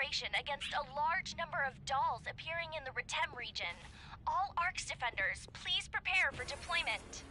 situation against a large number of dolls appearing in the Retem region. All ARCS defenders, please prepare for deployment.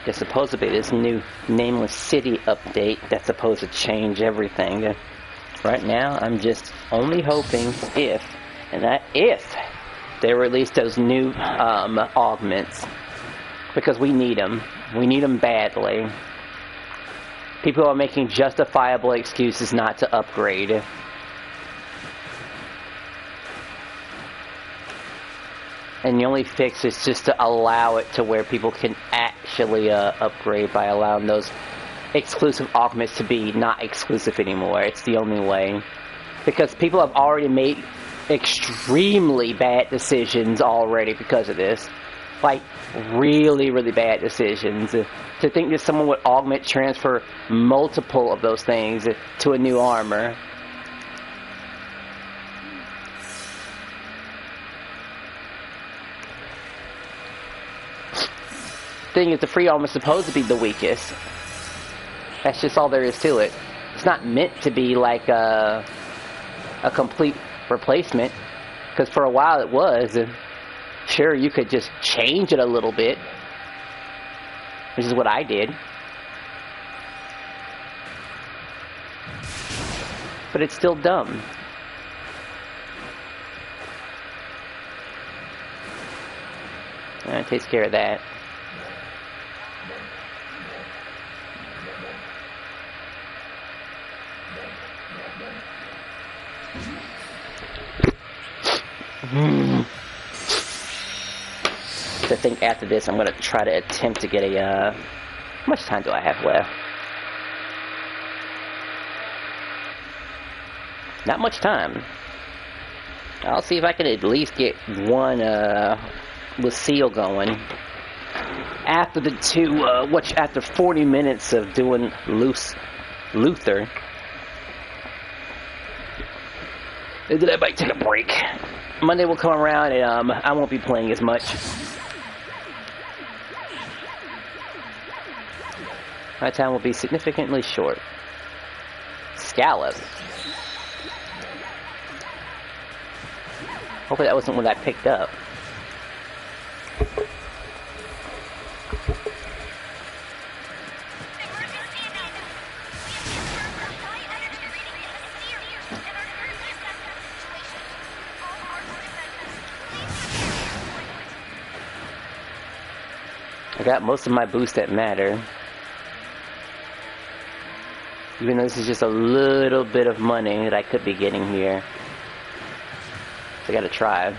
There's supposed to be this new Nameless City update that's supposed to change everything. Right now, I'm just only hoping if they release those new augments, because we need them. We need them badly. People are making justifiable excuses not to upgrade. And the only fix is just to allow it to where people can actually upgrade by allowing those exclusive augments to be not exclusive anymore. It's the only way. Because people have already made extremely bad decisions already because of this. Like, really, really bad decisions. To think that someone would augment transfer multiple of those things to a new armor. Thing is, the free armor is supposed to be the weakest. That's just all there is to it. It's not meant to be like a complete replacement, because for a while it was. Sure, you could just change it a little bit, which is what I did, but it's still dumb. It takes care of that. I think after this, I'm going to try to attempt to get a, how much time do I have left? Not much time. I'll see if I can at least get one, with Seal going. After the two, after 40 minutes of doing Luther. And then I might take a break. Monday will come around and I won't be playing as much. My time will be significantly short. Scallop. Hopefully that wasn't what I picked up. I got most of my boosts that matter. Even though this is just a little bit of money that I could be getting here. So I gotta try.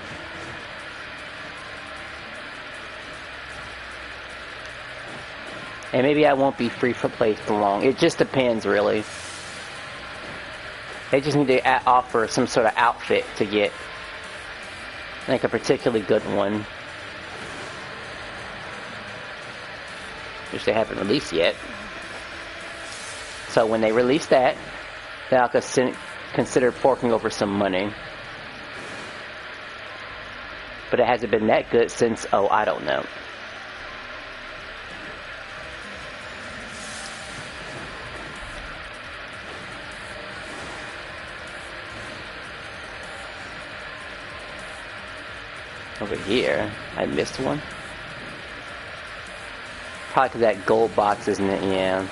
And maybe I won't be free for play for long. It just depends, really. They just need to offer some sort of outfit to get. Like a particularly good one. Which they haven't released yet. So when they release that, then I'll consider forking over some money. But it hasn't been that good since, oh, I don't know. Over here, I missed one. Probably because that gold box, isn't it? Yeah.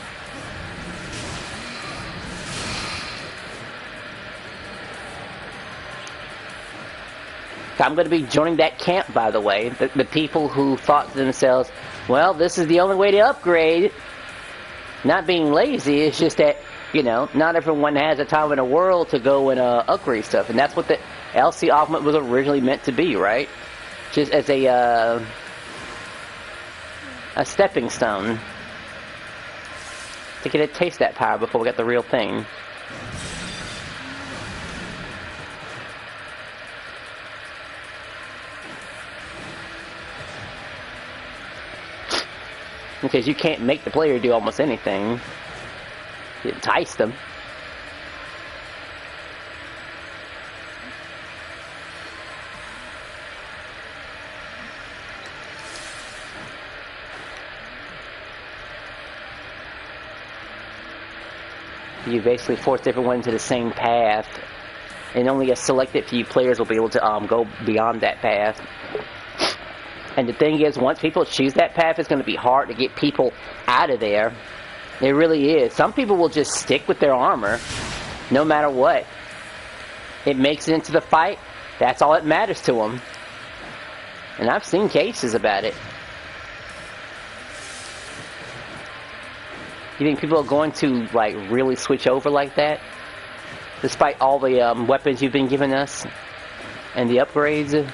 I'm going to be joining that camp, by the way. The people who thought to themselves, well, this is the only way to upgrade. Not being lazy, it's just that You know, not everyone has the time in the world to go and upgrade stuff, and that's what the LC augment was originally meant to be, right? Just as a stepping stone to get a taste of that power before we got the real thing. Because you can't make the player do almost anything. You entice them. You basically force everyone into the same path, and only a selected few players will be able to go beyond that path. And the thing is, once people choose that path, it's going to be hard to get people out of there. It really is. Some people will just stick with their armor, no matter what. It makes it into the fight. That's all that matters to them. And I've seen cases about it. You think people are going to, like, really switch over like that? Despite all the weapons you've been giving us? And the upgrades?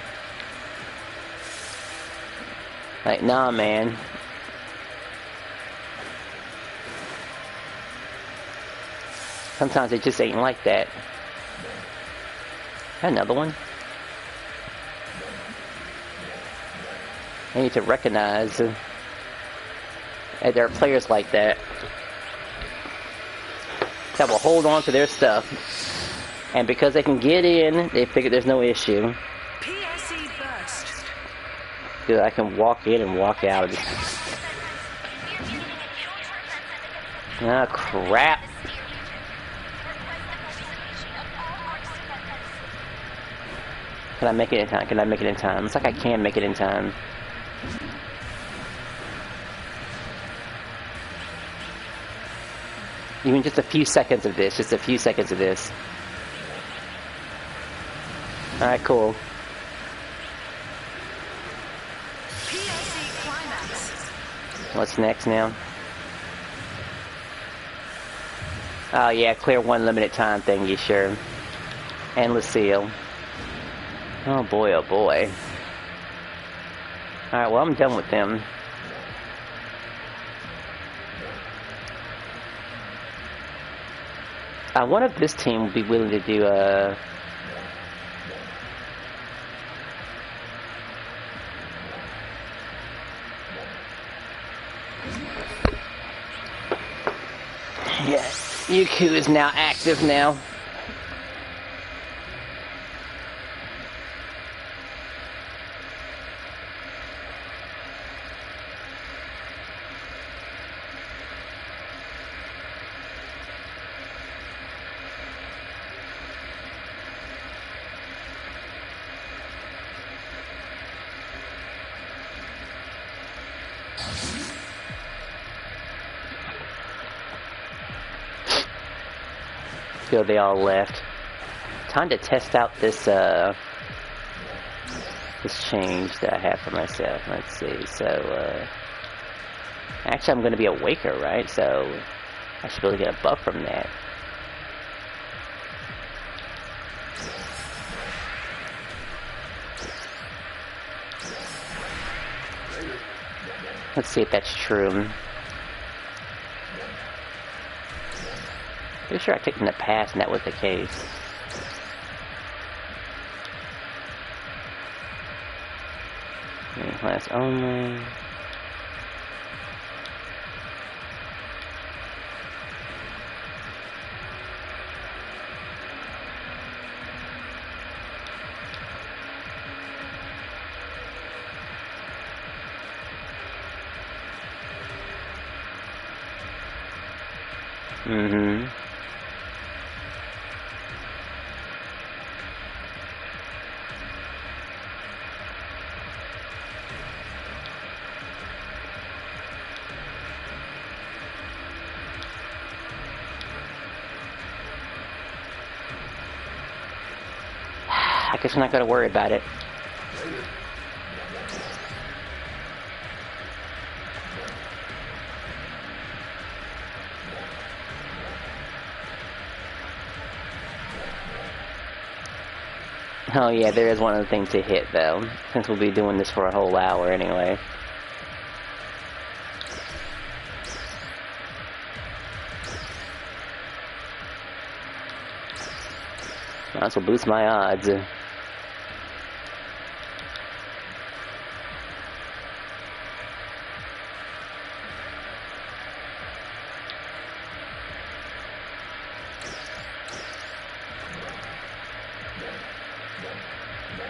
Like, nah, man. Sometimes it just ain't like that. Another one. I need to recognize that there are players like that that will hold on to their stuff, and because they can get in, they figure there's no issue. Because I can walk in and walk out. Ah, crap. Can I make it in time? Can I make it in time? Looks like I can make it in time. Even just a few seconds of this. Just a few seconds of this. Alright, cool. What's next now? Oh yeah, clear one limited time thing, you sure? And Lucille. Oh boy, oh boy. Alright, well I'm done with them. I wonder if this team would be willing to do a... Yes, Yuku is now active now. Feel they all left. Time to test out this this change that I have for myself. Let's see. So actually I'm gonna be a waker, right? So I should be able to get a buff from that. Let's see if that's true. Pretty sure I clicked in the past and that was the case. Class only. Mm-hmm. I guess I'm not gonna worry about it. Oh yeah, there is one other thing to hit though, since we'll be doing this for a whole hour anyway. Might as well boost my odds.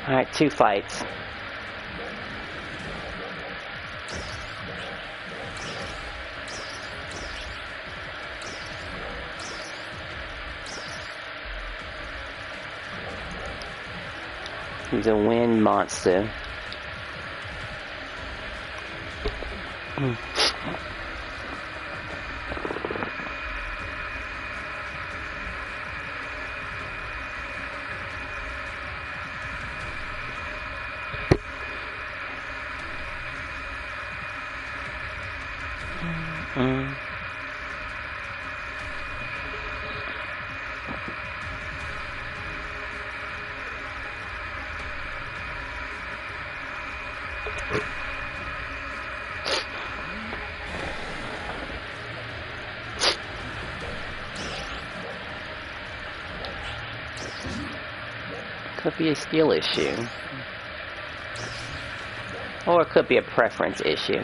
Alright, 2 fights. He's a wind monster. Could be a skill issue. Or it could be a preference issue.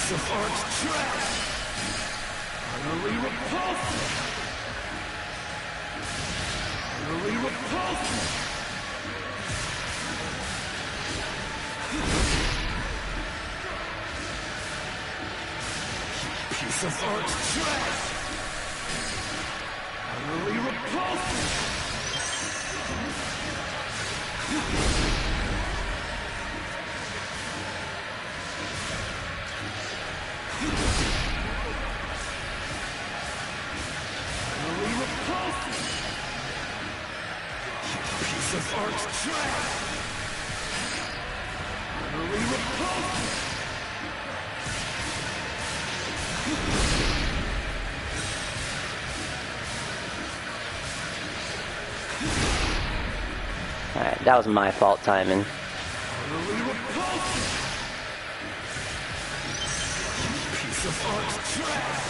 Of arch trash! Utterly repulsive! Utterly repulsive! Piece of arch trash! Utterly repulsive! Piece of arch trash! Utterly repulsive! Alright, that was my fault timing. Utterly repulsive! Piece of arch trash!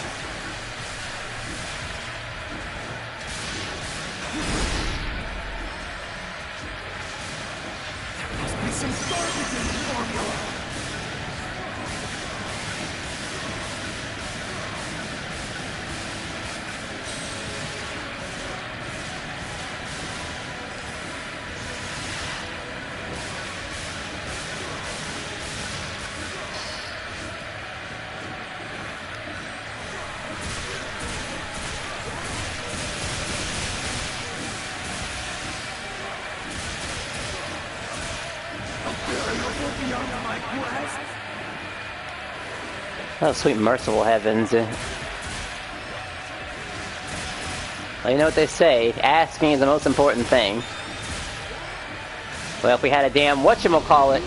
Some garbage in the formula! Beyond my grasp. Oh, sweet merciful heavens. Well, you know what they say, asking is the most important thing. Well, if we had a damn whatchamacallit.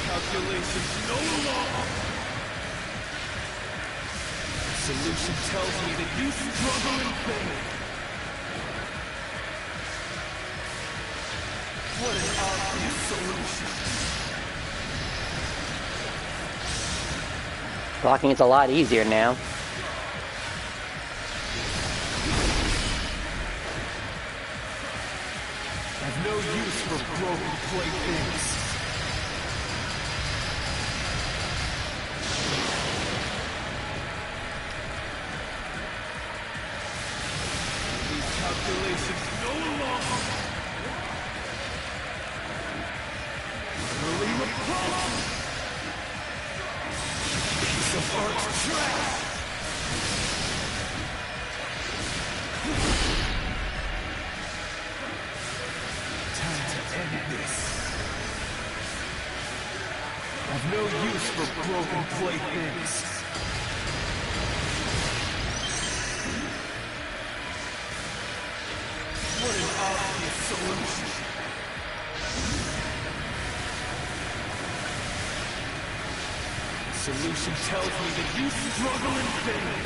Calculations no law. The solution tells me that you struggle in pain. What an obvious solution. Blocking is a lot easier now. I've no use for broken playthings. art's trash! Time to end this. I've no use for broken playthings. What an obvious solution. Solution tells me that you struggle in vain.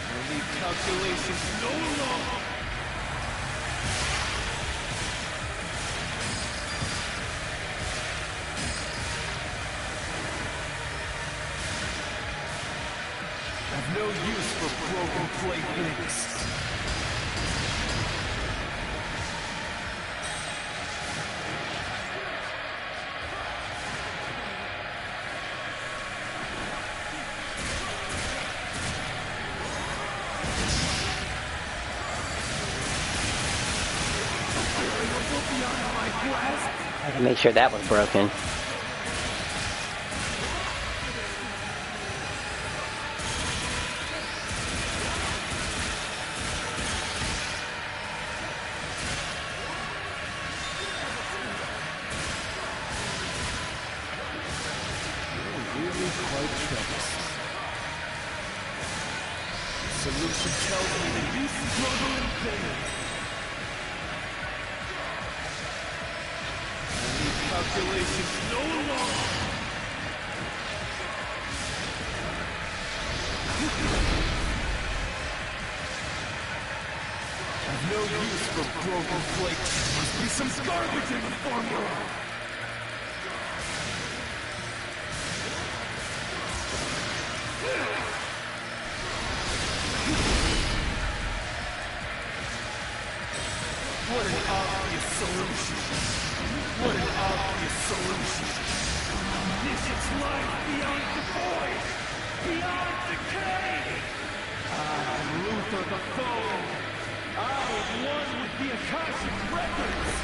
I leave calculations no longer. I've no use for broken playthings. I can make sure that was broken. Solution tells me that you struggle in pain. I need calculations no longer. I've no use for broken plates. Must be some garbage in the formula. What an obvious solution. What an obvious solution. This is life beyond the void. Beyond decay. I am Luther the foe. I am one with the Akashic records.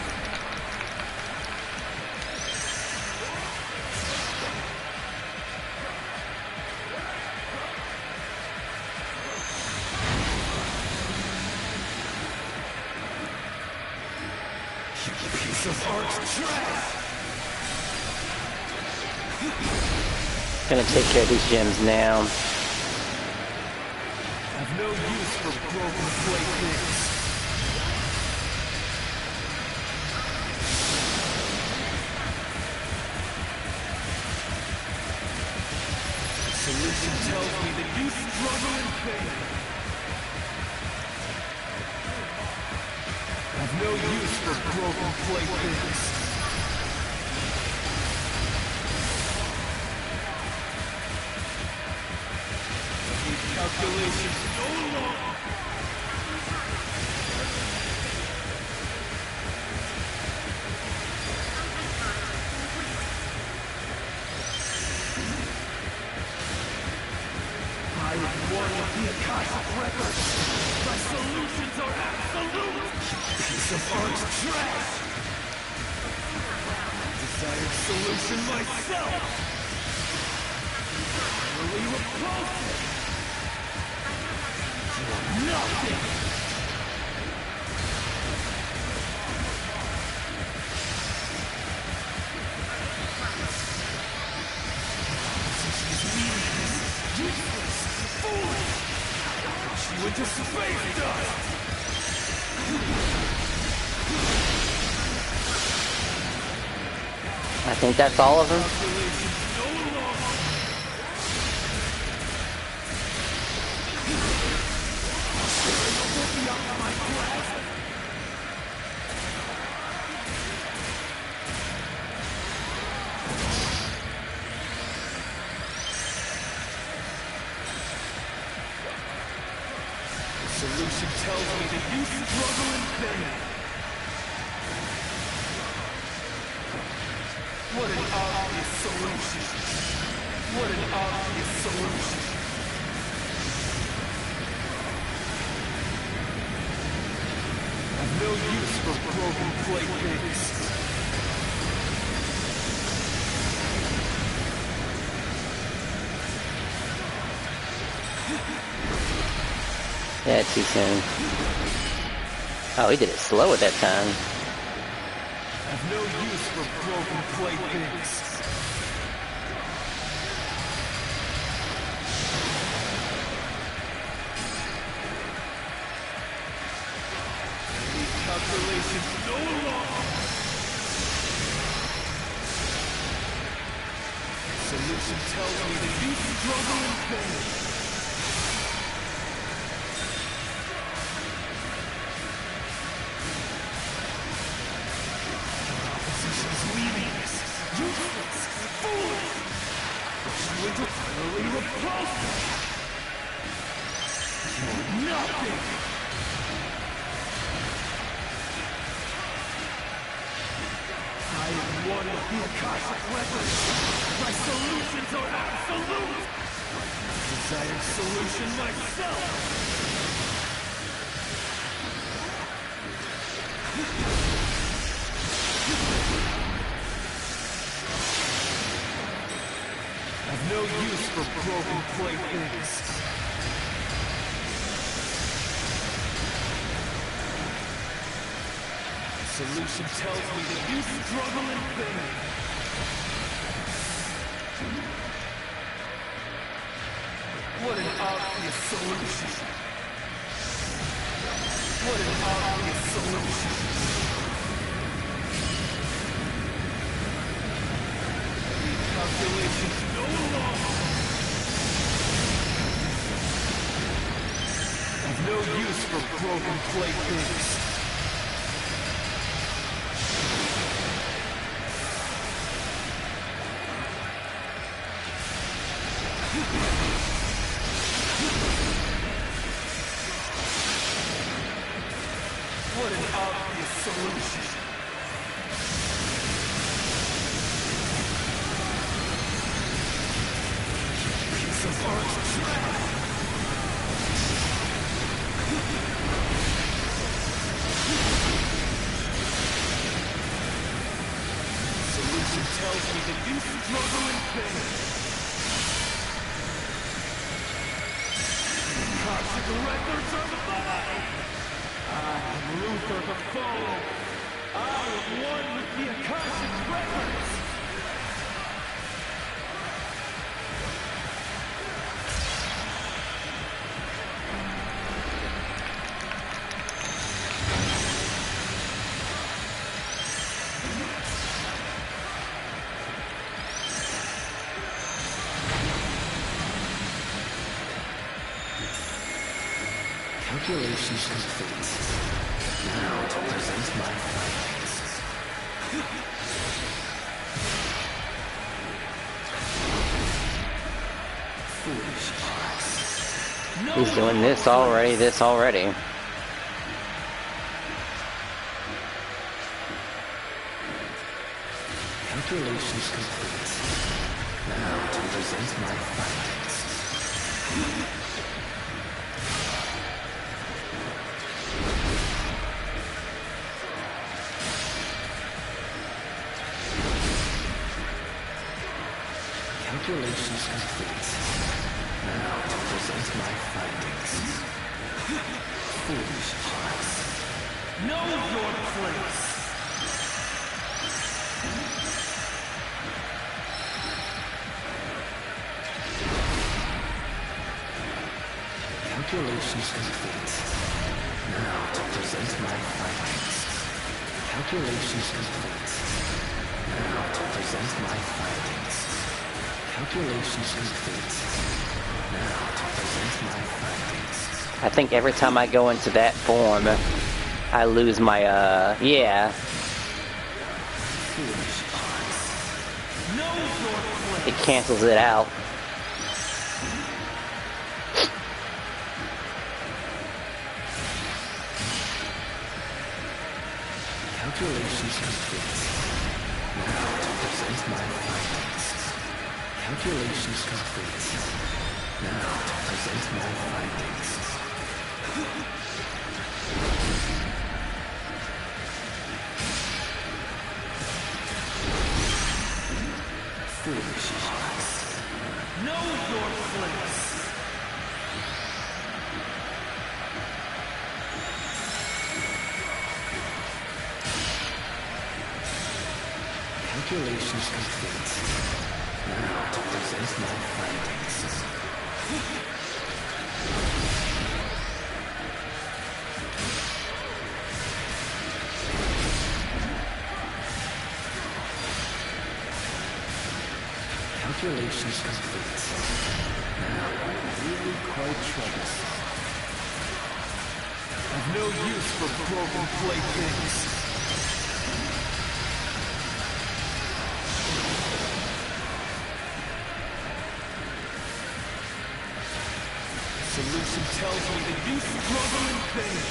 Piece of art's trash! Gonna take care of these gems now. I've no use for broken playthings. Solution tells me that you struggle in pain. I've no use for broken playthings. I need calculations no longer. I am one of the Akashic records. My solutions are absolute. Piece of art's trash. Desired solution myself. Really repulsive. You are nothing. She's meaningless, useless, foolish. She went to space dust. I think that's all of them. Solution tells me that you struggle in pain. What an obvious solution. What an obvious solution. I've no use for broken playthings. Yeah, too soon. Oh, he did it slow at that time. I've no use for broken playthings. Calculations no longer. Solution tells me that you struggle in pain. Your opposition's weakness, useless, foolish. Push you into utterly repulsive. You're nothing. I am one with the Akashic weapons. My solutions are absolute. Desired solution myself. I've no use for broken playthings. Solution tells me that you struggle in pain. What an obvious solution. What an obvious solution. Calculations no longer. I've no use for broken playthings. What an obvious solution. Piece of art trash. Solution tells me that you struggle in pain. Toxic records are mine. I am Luther the Foe. I am one with the Akashic records. Calculations complete. Now to present my findings. Foolish hearts. He's doing this already. Calculations complete. Now to present my findings. Calculations complete. Now to present my findings. Foolish hearts. Know your place. Calculations complete. Now to present my findings. Calculations complete. Now to present my findings. Calculations complete. Now to present my findings. I think every time I go into that form, I lose my, yeah. Foolish hearts. Know your place. It cancels it out. Calculations complete. Now to present my findings. Calculations complete. Now to present my findings. Foolish hearts. Know your place. Calculations complete. Now to present my findings. Calculations complete. Now, really quite troublesome. I've no use for broken playthings. Solution tells me that you struggle in pain.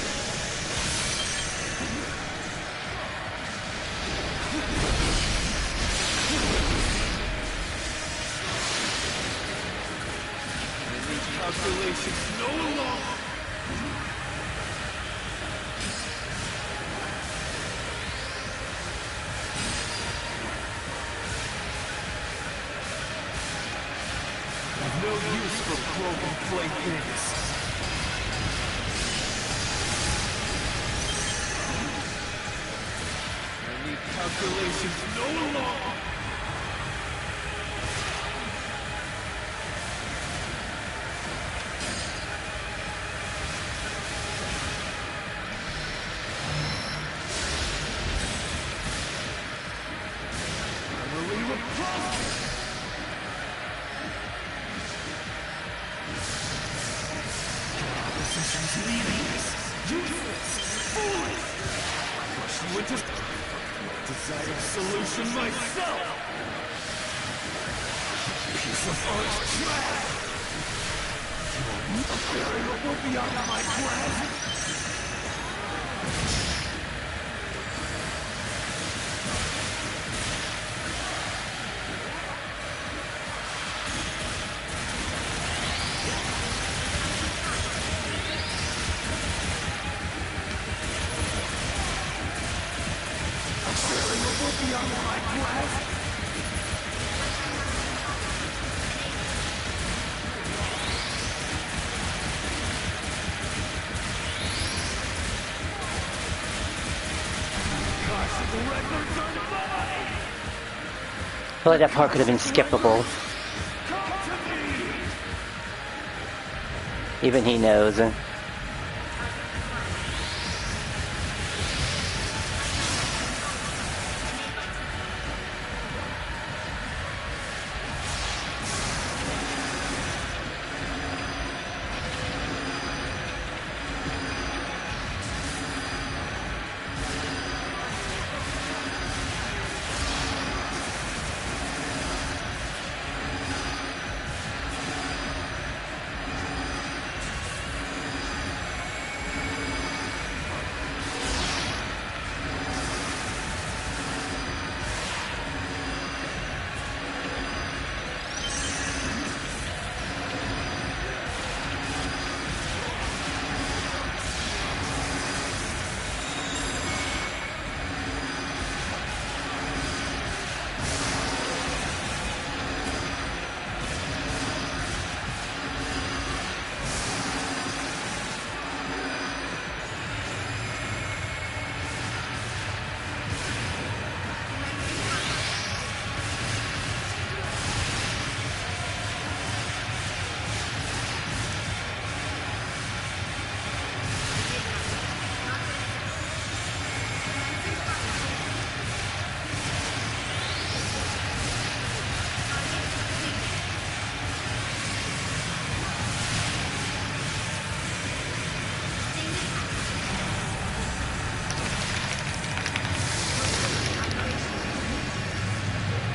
And these calculations no longer. I've no use for broken playthings. I need calculations no longer. I will leave a problem. She's leaving us. Useless. Foolish. Push you into desired solution myself. Piece of art trash. You are a variable beyond my grasp. Beyond my grasp. Caution records are mine. I feel like that part could have been skippable. Even he knows.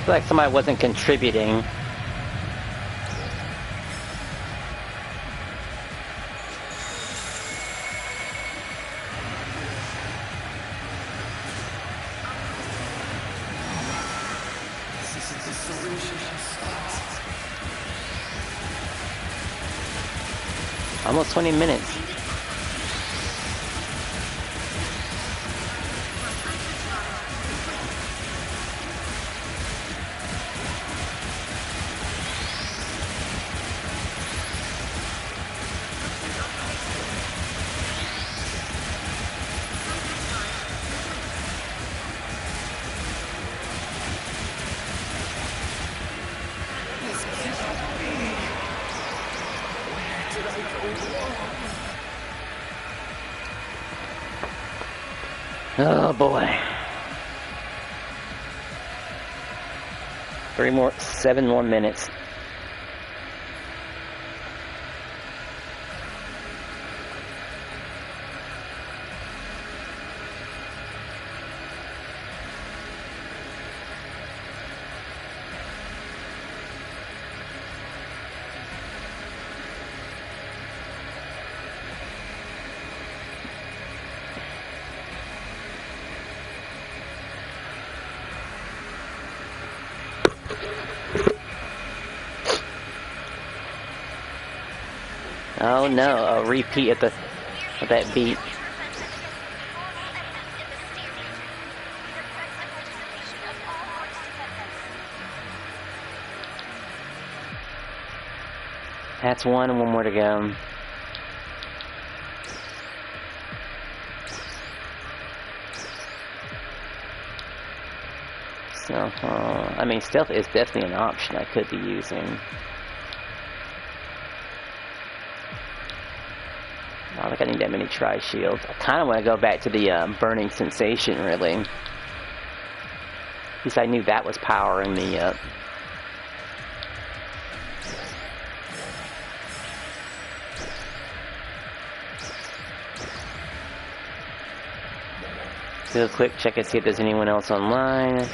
I feel like somebody wasn't contributing. Almost 20 minutes. Oh boy. 7 more minutes. Oh no, a repeat at that beat. That's one and one more to go. So, I mean, stealth is definitely an option I could be using. I don't think I need that many tri-shields. I kind of want to go back to the burning sensation, really. At least I knew that was powering me up. Do a quick check and see if there's anyone else online.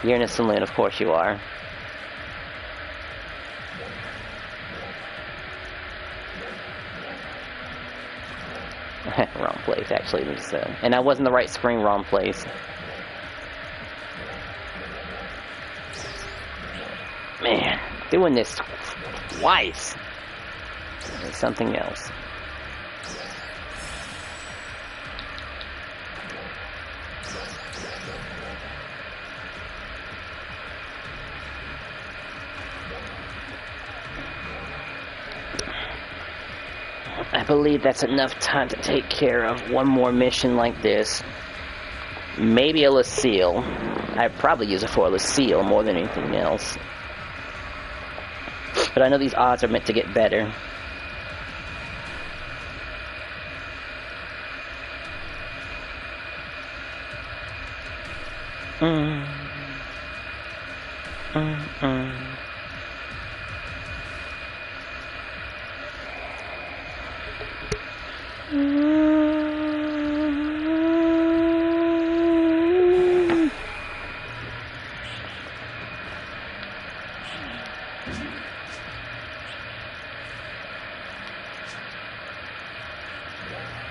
You're in a saloon, of course you are. Wrong place, actually. And I was in the right screen, wrong place. Man, doing this twice is something else. I believe that's enough time to take care of one more mission like this. Maybe a Lucille. I'd probably use it for a Lucille more than anything else. But I know these odds are meant to get better.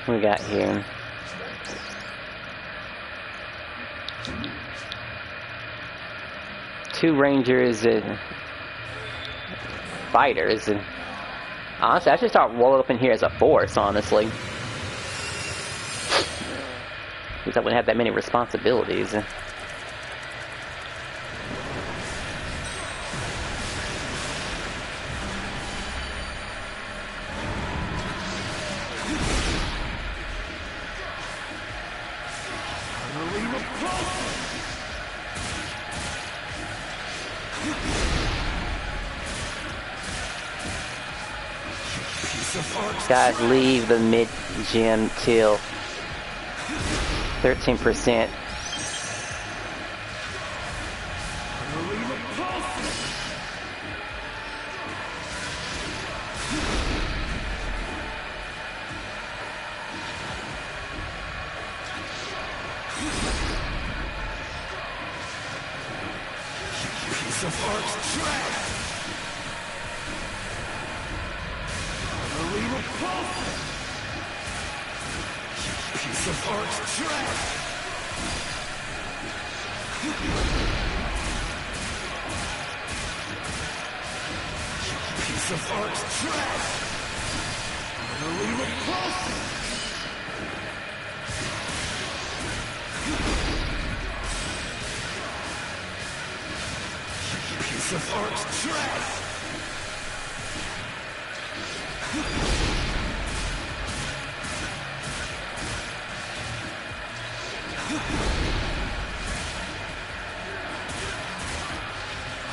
What we got here? Two rangers and fighters, and honestly, I should start rolling up in here as a force, honestly. Because I wouldn't have that many responsibilities. Guys, leave the mid-gym till 13%. Piece of Ark's trash! Piece of Ark's trash! Piece of Ark's trash! Utterly repulsive! Piece of Ark's trash!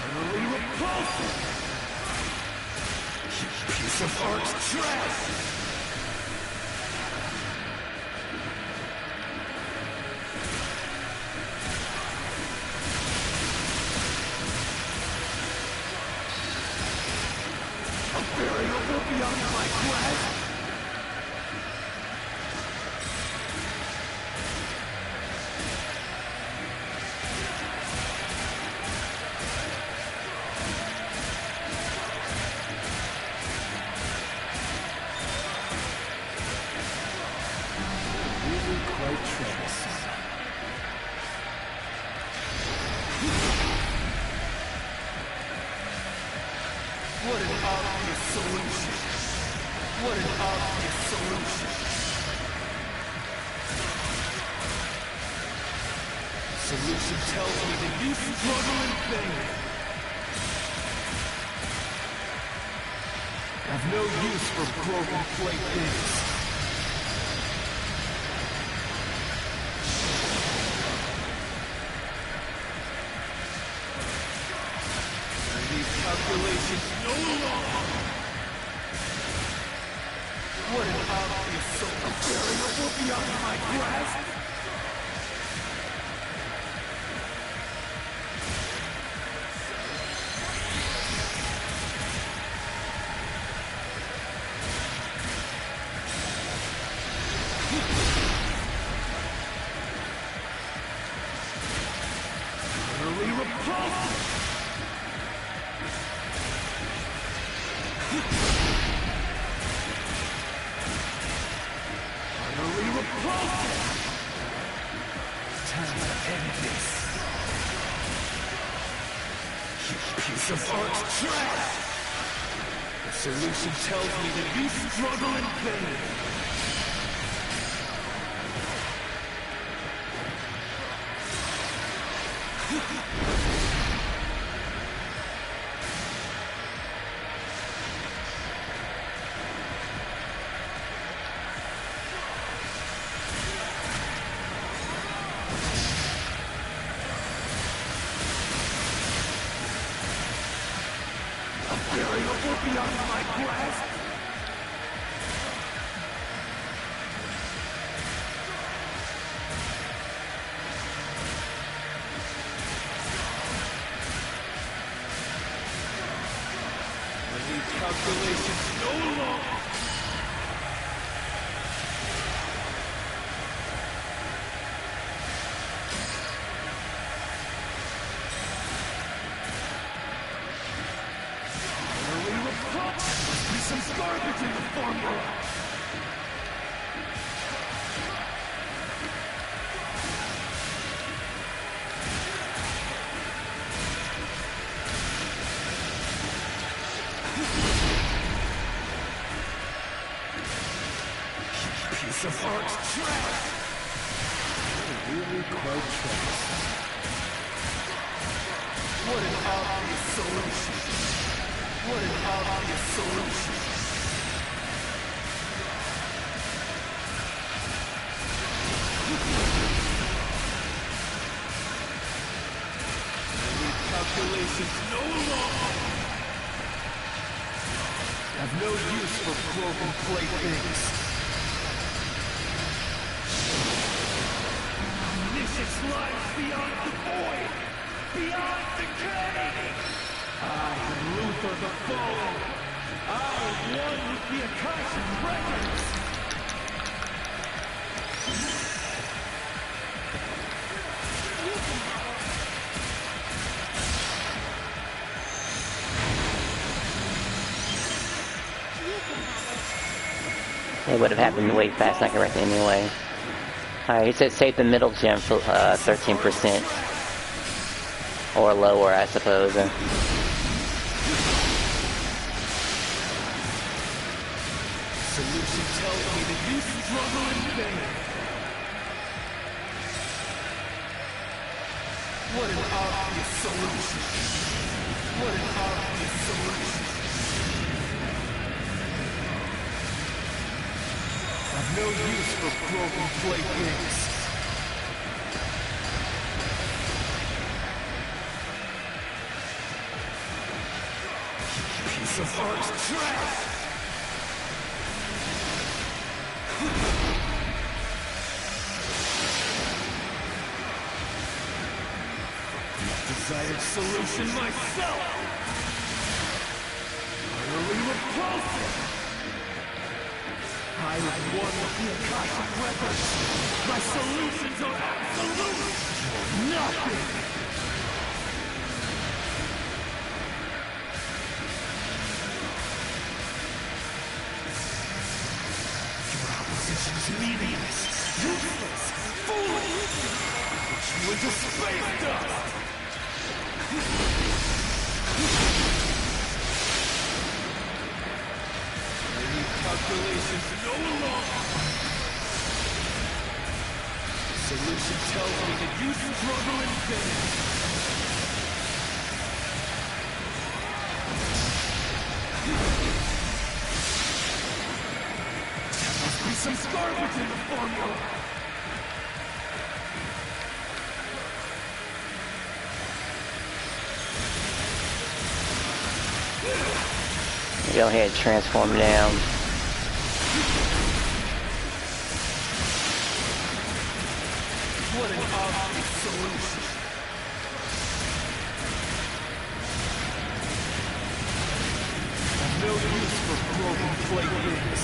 Utterly repulsive! Piece of art trash! A variable beyond my grasp! What an obvious solution. What an obvious solution. Solution tells me that you struggle in vain. I've no use for broken playthings. Calculations no longer. What an obvious a variable beyond my grasp. Utterly repulsive. Utterly repulsive! Time to end this. You piece of art trash! The solution tells me that you struggle in vain. Variable beyond my grasp? I need calculations no longer. Some garbage in the formula! Piece of art trash! Really quite trash. What an obvious solution! What an obvious solution! Calculations no longer. I've no use for broken playthings. Omniscience lies beyond the void, beyond decay. I am Luther the Fallen. I am one with the Akashic records. It would have happened way fast, not correct anyway. Alright, he said save the middle gem for 13%. Or lower, I suppose. Solution tells me that you struggle in vain. What an obvious solution. What an obvious solution. I've no use for broken playthings. Piece of art trash! Desired solution myself! Utterly repulsive! I have won with the Akashic Records! My solutions are absolute! Nothing! Your opposition is meaningless, useless, foolish! Put you into space dust! Calculations no longer. Solution tells me that you struggle in vain. There must be some garbage in the formula. Go ahead, transform down. What an obvious solution. I've no use for broken playthings.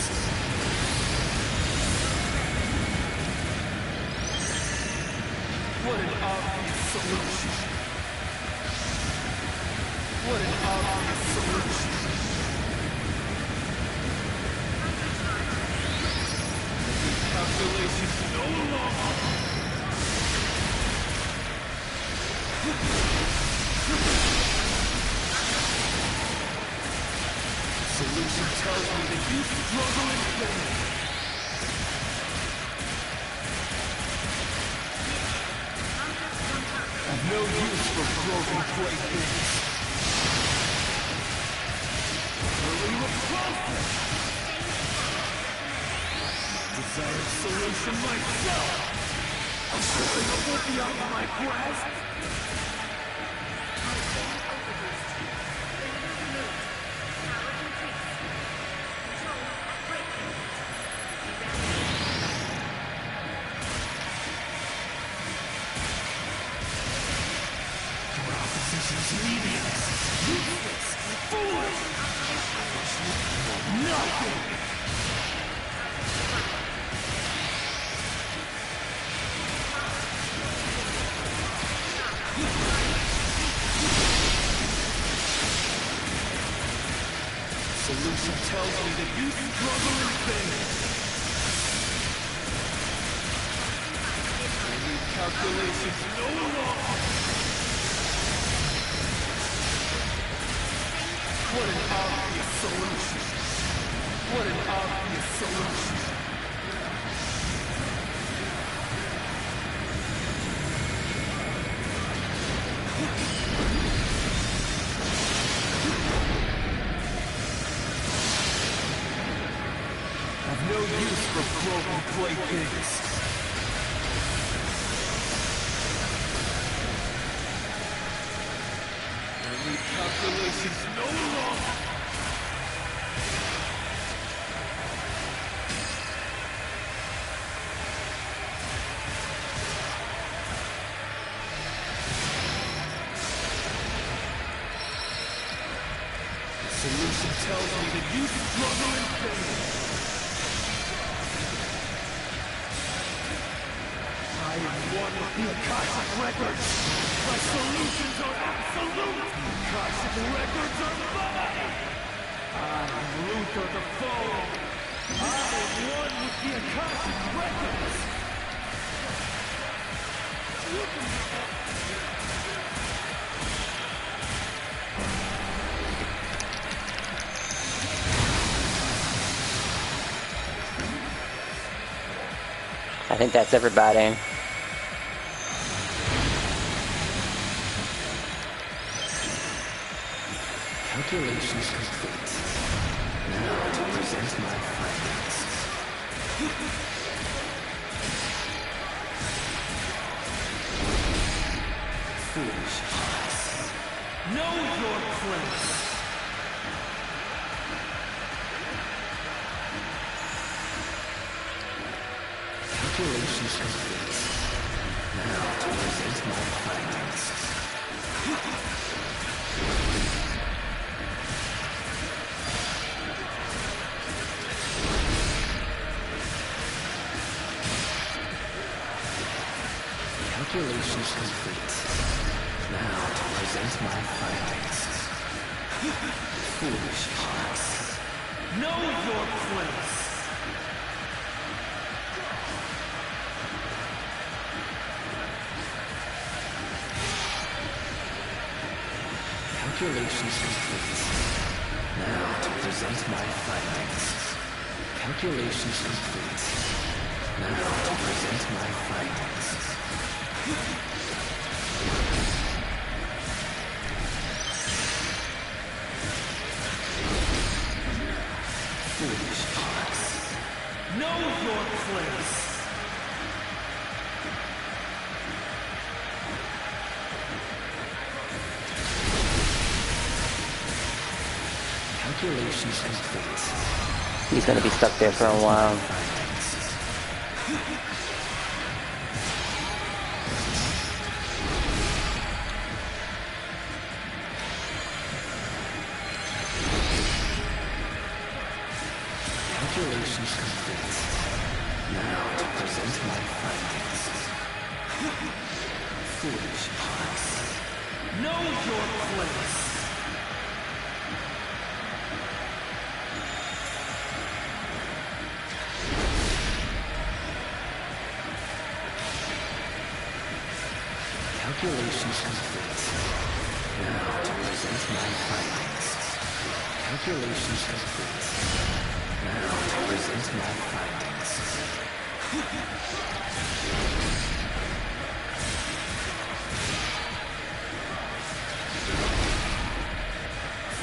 What an obvious solution. What an obvious solution. Calculations no longer. Solution tells me that you struggle in vain. I've no use for broken playthings. Really repulsive. Desired solution myself. Unbelievable beyond my grasp. Your opposition's meaningless, useless, foolish. Nothing. Solution tells me that you struggle in vain. I need calculations no longer. What an obvious solution. What an obvious solution. I've no use for broken playthings. I need calculations no longer. Solution tells me that you struggle in vain. I am one with the Akashic Records. My solutions are absolute. The Akashic Records are mine. I am Luther the Foe. I am one with the Akashic Records. I think that's everybody. Calculations complete. Now to present my findings. Foolish eyes. Know your place. Calculations complete. Now to present my findings. Calculations complete. Now to present my findings. Foolish hearts. Know your place. Calculations complete. Now to present my findings. Calculations complete. Now to present my findings. Foolish hearts. Know your place. Calculations complete. He's gonna be stuck there for a while. Calculations complete. Now to present my findings. Foolish hearts. Know your place. Calculations complete. Now to present my findings. Calculations complete. Now to present my findings.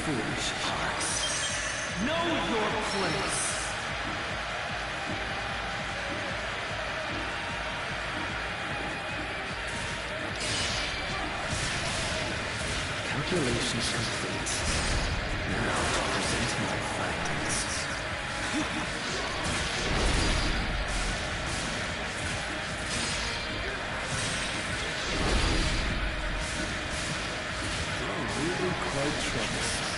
Foolish hearts. Know your place. Calculations complete. Now to present my findings. Really quite troublesome.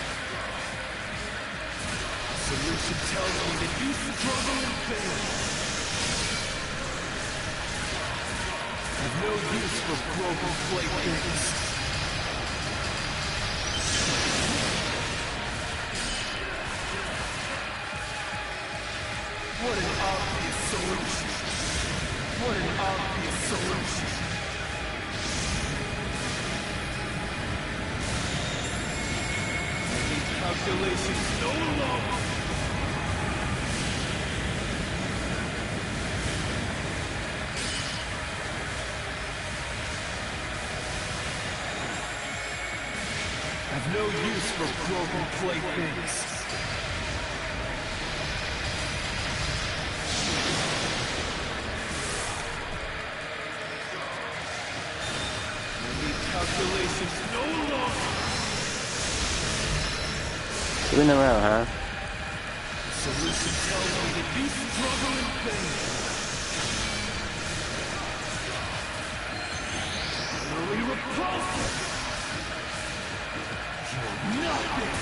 Solution tells me that you struggle and fail. Have no use for broken plate games. What an obvious solution. What an obvious solution. Making calculations no longer. I've no use for broken plate things. Calculations no longer. 2 in a row, huh? Solution tells me that you struggle in pain. Utterly repulsive. You're nothing.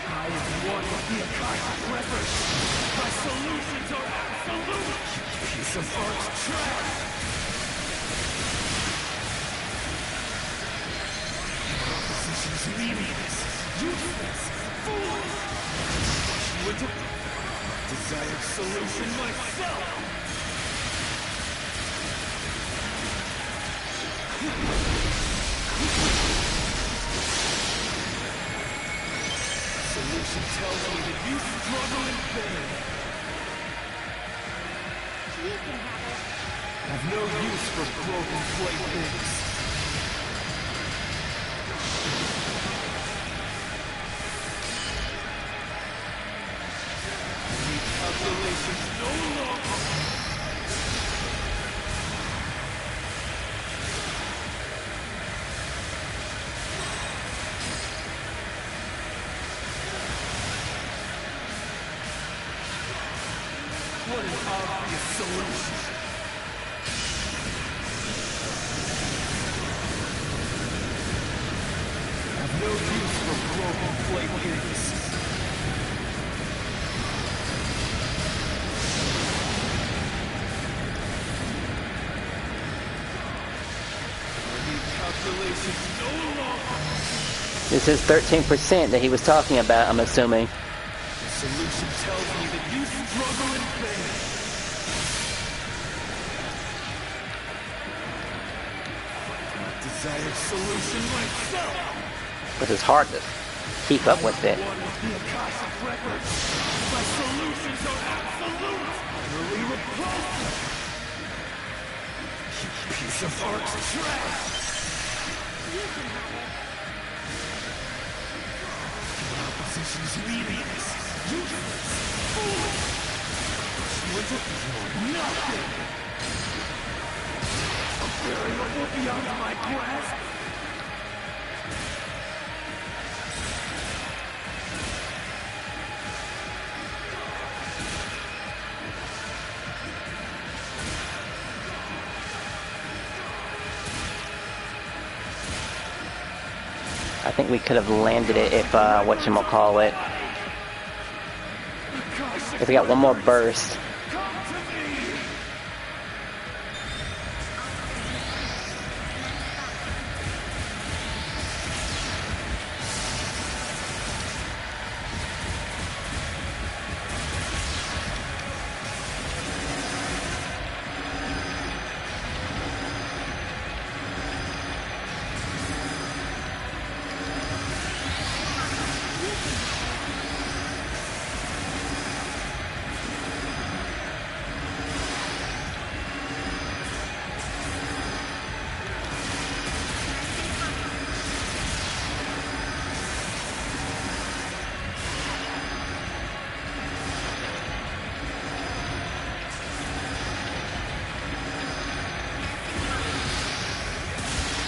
I am one with the Akashic records. My solutions are absolute. Piece of art trash! Your opposition's meaningless, useless, foolish! You into desired solution myself! Solution tells me that you struggle in pain. You can have it. I've no use for broken plate things. I need calculations no longer. What an obvious solution. I've no use for broken plate games. Calculations no longer. This is 13% that he was talking about, I'm assuming. The solution tells me that you struggle in pain. Desired solution myself. But it's hard to keep up with it. One with the Akashic records. My solutions are absolute. Utterly repulsive. You piece of Ark's trash. Your opposition's meaningless, useless, foolish. With it, you're nothing. A variable beyond my grasp. I think we could have landed it if, whatchamacallit. If we got one more burst.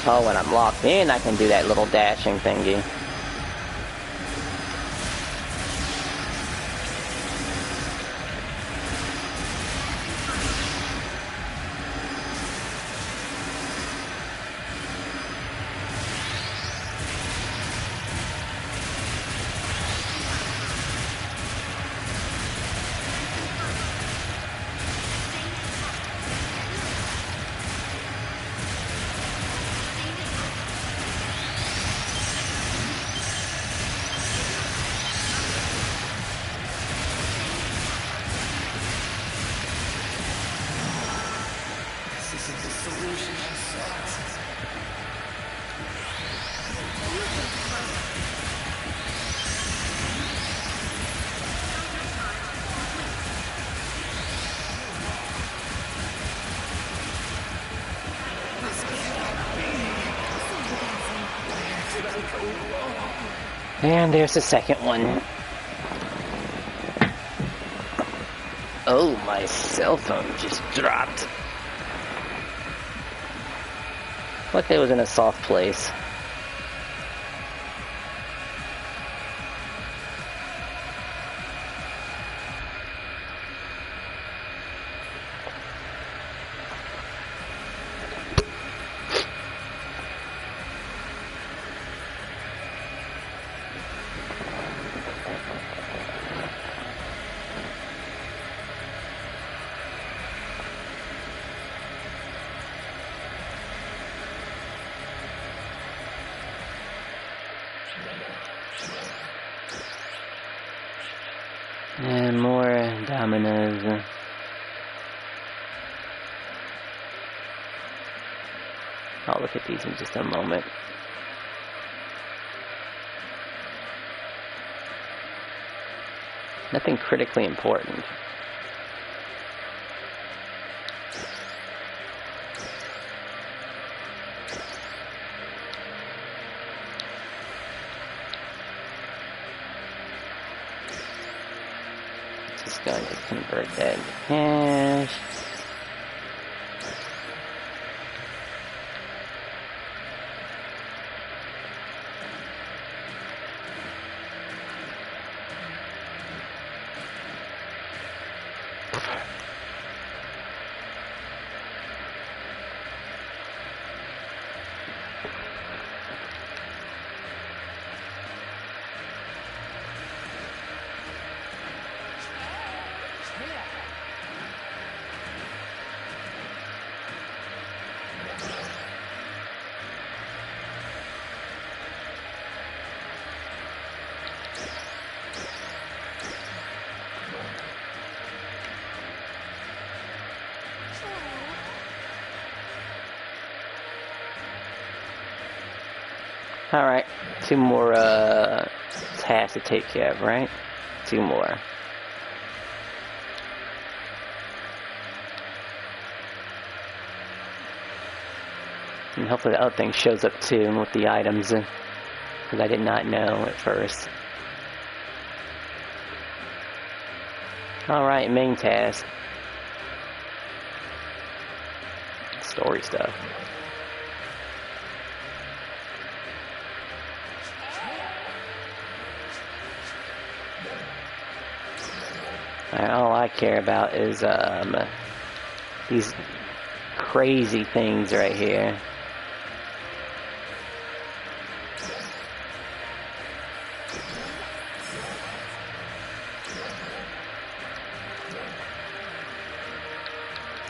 Oh, when I'm locked in, I can do that little dashing thingy. And there's the second one. Oh, my cell phone just dropped. Like it was in a soft place. And more dominoes. I'll look at these in just a moment. Nothing critically important. Just going to convert that into cash. Alright, 2 more tasks to take care of, right? 2 more. And hopefully the other thing shows up too with the items, because I did not know at first. Alright, main task. Story stuff. All I care about is these crazy things right here.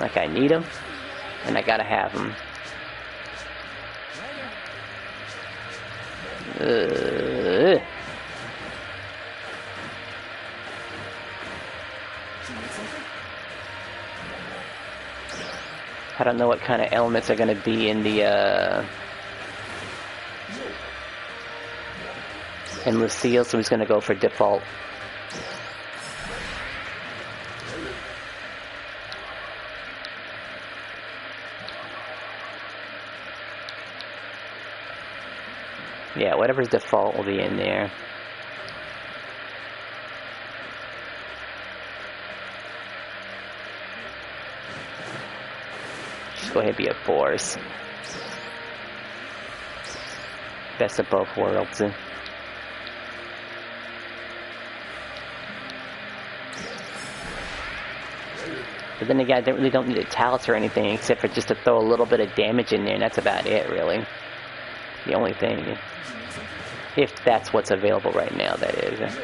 Like I need them, and I gotta have them. I don't know what kind of elements are going to be in the in Lucille, so I'm just going to go for default. Yeah, whatever's default will be in there. Just go ahead and be a force. Best of both worlds. But then again, I really don't need a talent or anything except for just to throw a little bit of damage in there, and that's about it, really. The only thing. If that's what's available right now, that is.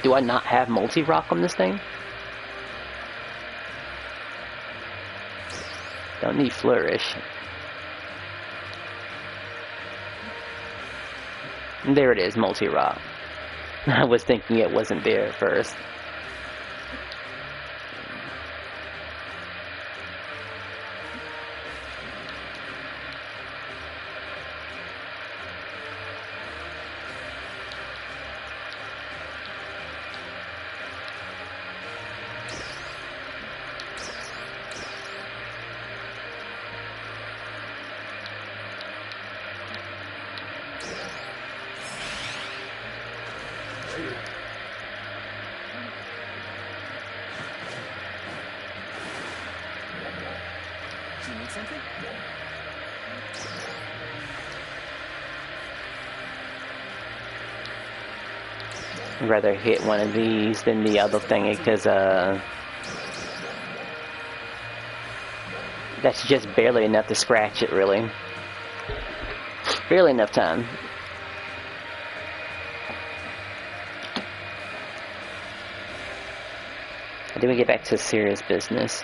Do I not have multi-rock on this thing? Don't need flourish. There it is, multi-rock. I was thinking it wasn't there at first. I'd rather hit one of these than the other thing because that's just barely enough to scratch it, really. Barely enough time. And then we get back to serious business.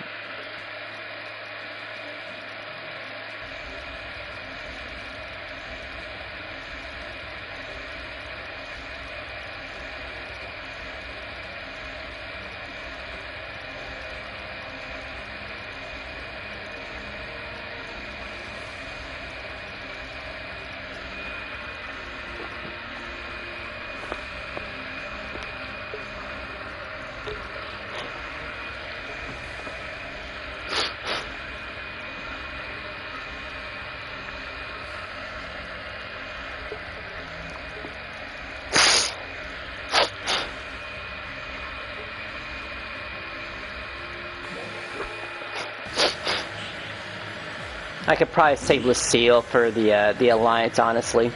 I could probably save Lucille for the Alliance, honestly.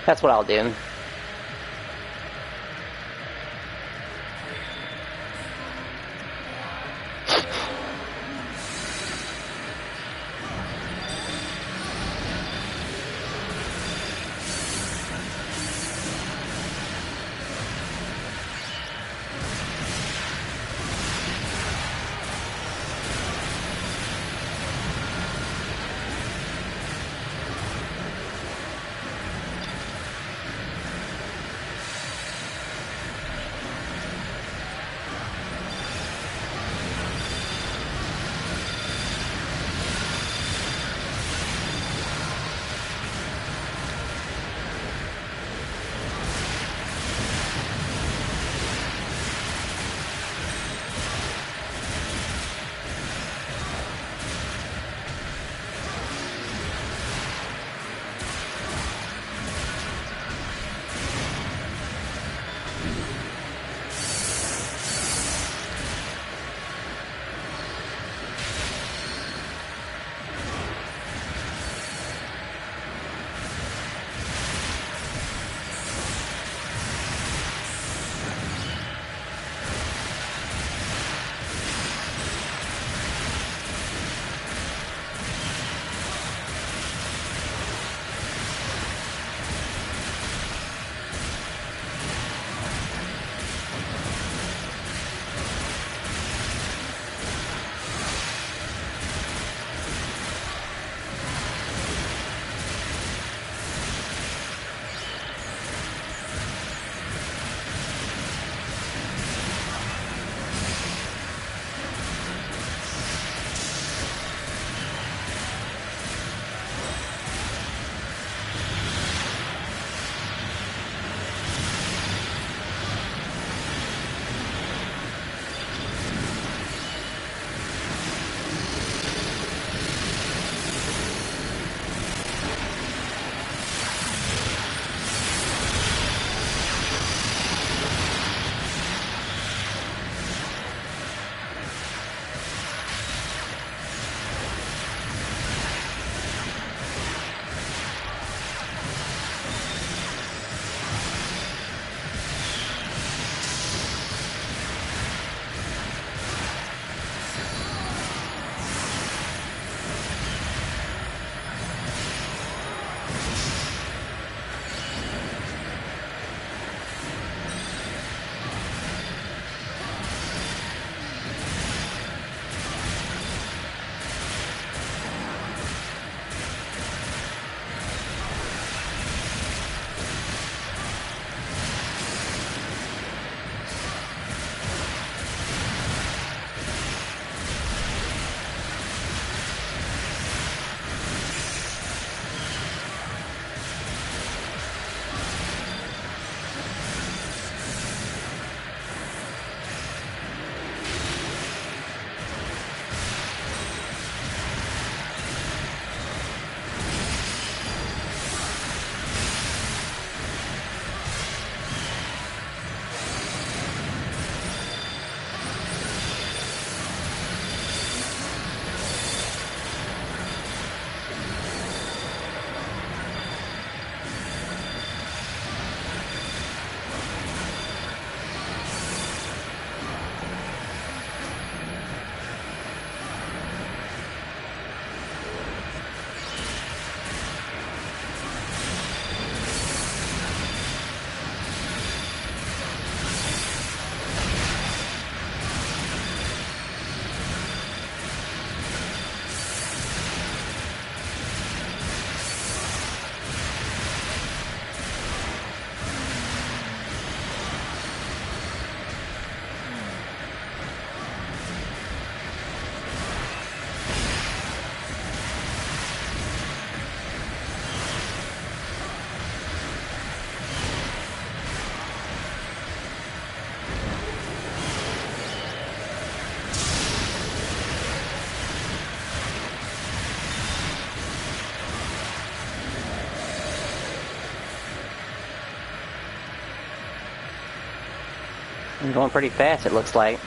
That's what I'll do. I'm going pretty fast, it looks like.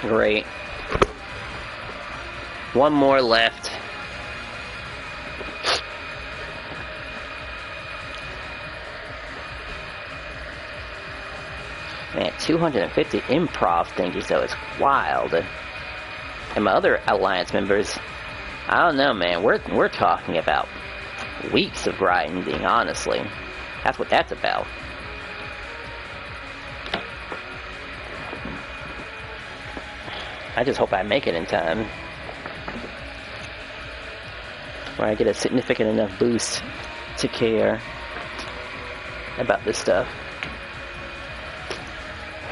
Great. One more left. Man, 250 improv thingies though is wild. And my other alliance members, I don't know, man. We're talking about weeks of grinding, honestly. That's what that's about. I just hope I make it in time, where I get a significant enough boost to care about this stuff.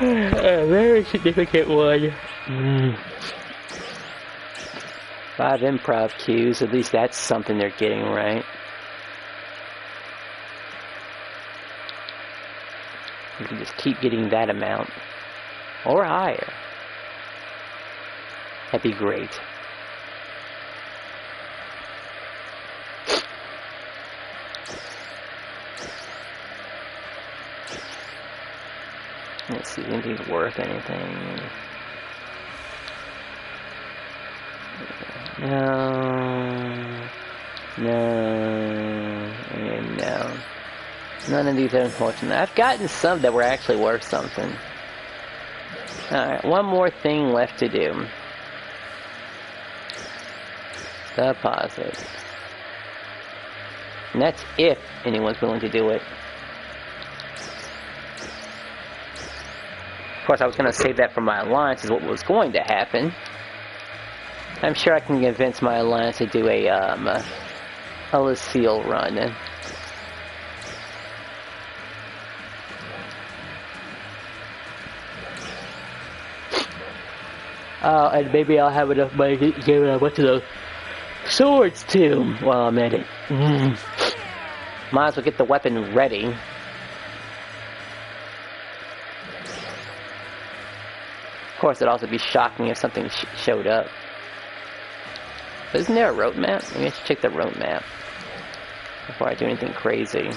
A very significant one. 5 improv cues, at least that's something they're getting right. You can just keep getting that amount, or higher. That'd be great. Let's see if anything's worth anything. No. No. And no. None of these are unfortunate. I've gotten some that were actually worth something. Alright, one more thing left to do. Deposit. And that's if anyone's willing to do it. Of course, I was going to save that for my alliance is what was going to happen. I'm sure I can convince my alliance to do a Lucille run. And maybe I'll have enough money to give a bunch of those swords too while I'm at it. Might as well get the weapon ready. Of course, it'd also be shocking if something showed up. But isn't there a roadmap? Maybe I should check the roadmap before I do anything crazy.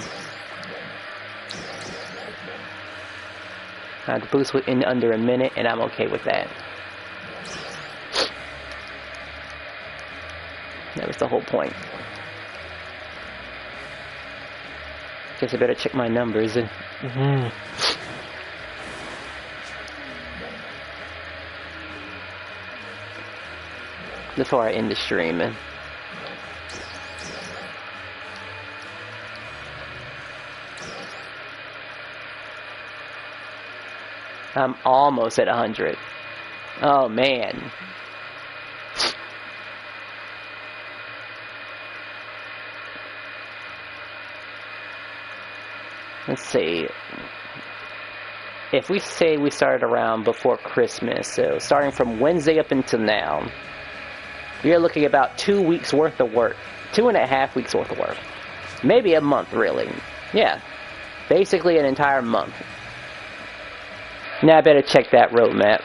The boost in under a minute, and I'm okay with that. That was the whole point. Guess I better check my numbers. Before I end the stream. I'm almost at 100. Oh man. Let's see. If we say we started around before Christmas, so starting from Wednesday up until now, we are looking at about 2 weeks worth of work. 2.5 weeks worth of work. Maybe a month, really. Yeah. Basically an entire month. Now I better check that roadmap.